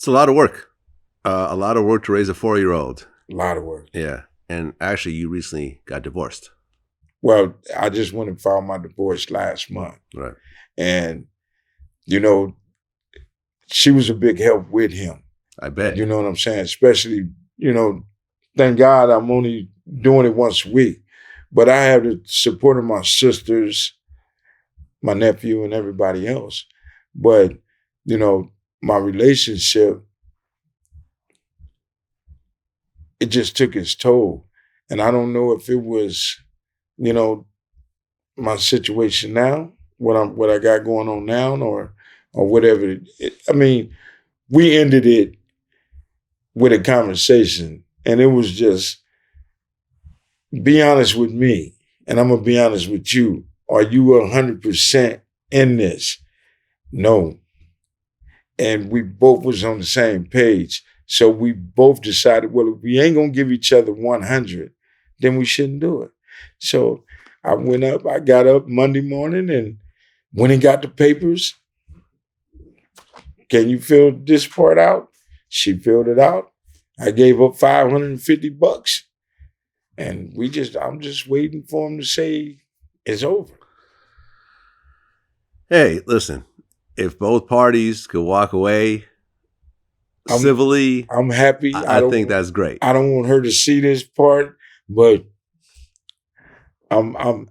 It's a lot of work. A lot of work to raise a 4-year-old. A lot of work. Yeah. And actually, you recently got divorced. Well, I just went and filed my divorce last month. Right. And, you know, she was a big help with him. I bet. You know what I'm saying? Especially, you know, thank God I'm only doing it once a week. But I have the support of my sisters, my nephew, and everybody else. But, you know, my relationship, it just took its toll. And I don't know if it was, you know, my situation now, what I got going on now, or whatever. I mean, we ended it with a conversation, and it was just, be honest with me, and I'm gonna be honest with you. Are you 100% in this? No. And we both was on the same page. So we both decided, well, if we ain't gonna give each other 100, then we shouldn't do it. So I got up Monday morning and went and got the papers. Can you fill this part out? She filled it out. I gave up $550. And I'm just waiting for him to say it's over. Hey, listen, if both parties could walk away civilly, I'm happy. I think that's great. I don't want her to see this part, but I'm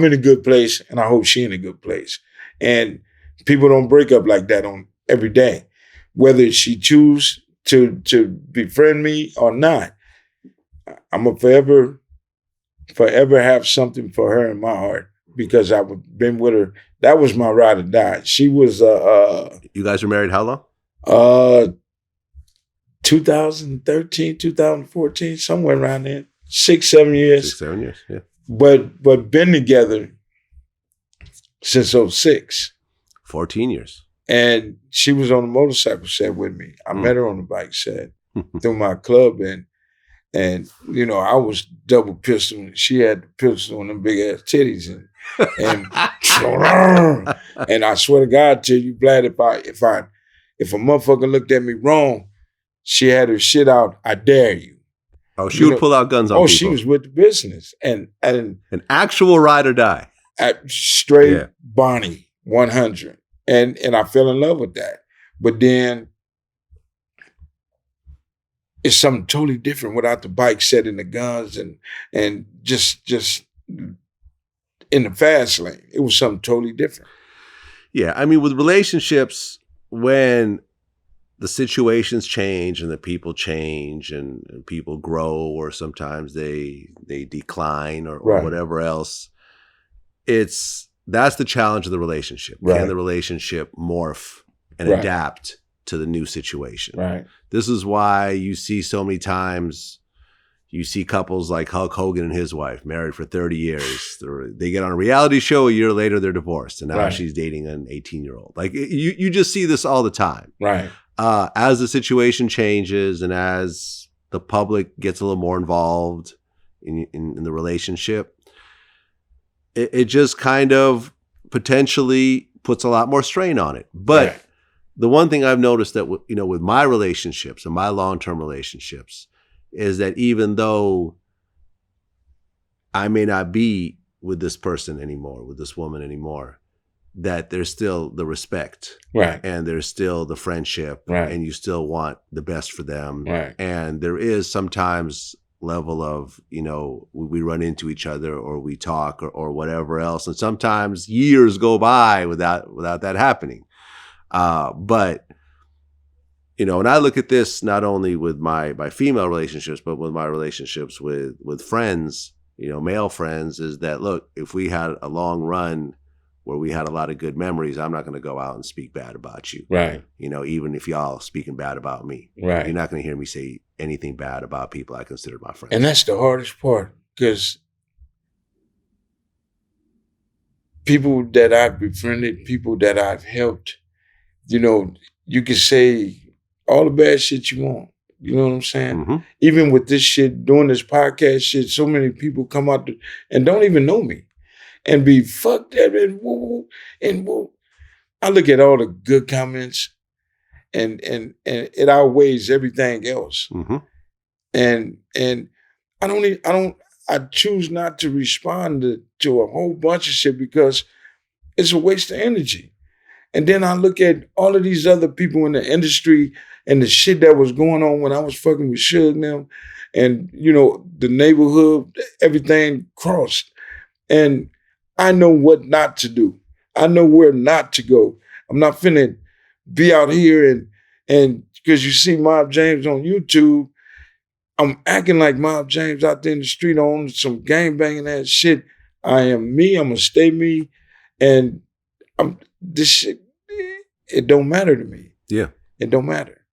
in a good place, and I hope she's in a good place. And people don't break up like that on every day, whether she choose to befriend me or not. I'm gonna forever have something for her in my heart because I've been with her. That was my ride or die. She was You guys were married how long? 2013, 2014, somewhere around there. 6-7 years. 6-7 years, yeah. But been together since 2006. 14 years. And she was on the motorcycle set with me. I met her on the bike set through my club, and you know, I was double pistol. She had the pistol on them big ass titties, and and I swear to God, till you glad if a motherfucker looked at me wrong, she had her shit out. I dare you. Oh, she would pull out guns on people. She was with the business, and an actual ride or die. Straight Bonnie 100, and I fell in love with that. But then it's something totally different without the bike set and the guns and just in the fast lane. It was something totally different. Yeah, I mean, with relationships, when the situations change and the people change and people grow, or sometimes they decline or whatever else, that's the challenge of the relationship. Right. Can the relationship morph and adapt to the new situation? Right. This is why you see so many times, you see couples like Hulk Hogan and his wife, married for 30 years. They get on a reality show, a year later they're divorced, and now she's dating an 18-year-old. Like you just see this all the time. Right. As the situation changes and as the public gets a little more involved in the relationship, it just kind of potentially puts a lot more strain on it. But the one thing I've noticed that, with my relationships and my long-term relationships is that even though I may not be with this person anymore, with this woman anymore, that there's still the respect, and there's still the friendship, and you still want the best for them. And there is sometimes level of, we run into each other or we talk or whatever else. And sometimes years go by without that happening. But, and I look at this not only with my female relationships, but with my relationships with friends, male friends, is that, look, if we had a long run where we had a lot of good memories, I'm not going to go out and speak bad about you. Right. Even if y'all speaking bad about me. Right. You're not going to hear me say anything bad about people I consider my friends. And that's the hardest part, because people that I've befriended, people that I've helped, you can say all the bad shit you want. You know what I'm saying? Mm-hmm. Even with this shit, doing this podcast shit, so many people come out and don't even know me and be fucked up and woo and woo. I look at all the good comments and it outweighs everything else. Mm-hmm. And I choose not to respond to a whole bunch of shit because it's a waste of energy. And then I look at all of these other people in the industry and the shit that was going on when I was fucking with Suge and them, and the neighborhood, everything crossed. And I know what not to do. I know where not to go. I'm not finna be out here and because you see Mob James on YouTube, I'm acting like Mob James out there in the street on some gangbanging ass shit. I am me. I'm gonna stay me, and this shit. It don't matter to me. Yeah, it don't matter.